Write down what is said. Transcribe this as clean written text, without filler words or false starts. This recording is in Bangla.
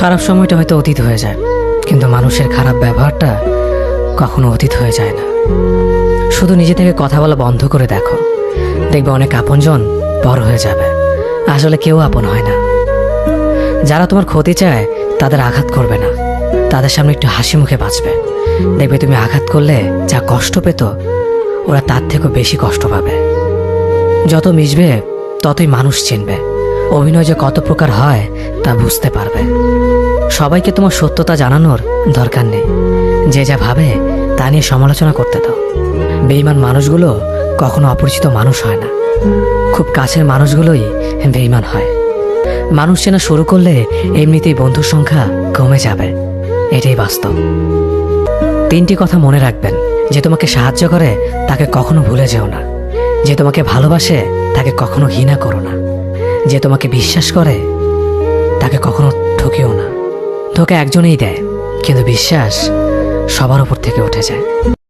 খারাপ সময়টা হয়তো অতীত হয়ে যায়, কিন্তু মানুষের খারাপ ব্যবহারটা কখনো অতীত হয়ে যায় না। শুধু নিজে থেকে কথা বলা বন্ধ করে দেখো, দেখবে অনেক আপনজন বড় হয়ে যাবে। আসলে কেউ আপন হয় না। যারা তোমার ক্ষতি চায় তাদের আঘাত করবে না, তাদের সামনে একটু হাসি মুখে বাঁচবে। দেখবে তুমি আঘাত করলে যা কষ্ট পেত, ওরা তার থেকেও বেশি কষ্ট পাবে। যত মিশবে ততই মানুষ চিনবে, অভিনয় যে কত প্রকার হয় তা বুঝতে পারবে। সবাইকে তোমার সত্যতা জানানোর দরকার নেই, যে যা ভাবে তা নিয়ে সমালোচনা করতে দাও। বেঈমান মানুষগুলো কখনো অপরিচিত মানুষ হয় না, খুব কাছের মানুষগুলোই বেঈমান হয়। মানুষ চেনা শুরু করলে এমনিতেই বন্ধুর সংখ্যা কমে যাবে, এটাই বাস্তব। 3টি কথা মনে রাখবেন: যে তোমাকে সাহায্য করে তাকে কখনো ভুলে যেও না, যে তোমাকে ভালোবাসে তাকে কখনো ঘৃণা করো না, যে তোমাকে বিশ্বাস করে তাকে কখনো ঠকিও না। ধোঁকা একজনেই দেয়, কিন্তু বিশ্বাস সবার উপর থেকে উঠে যায়।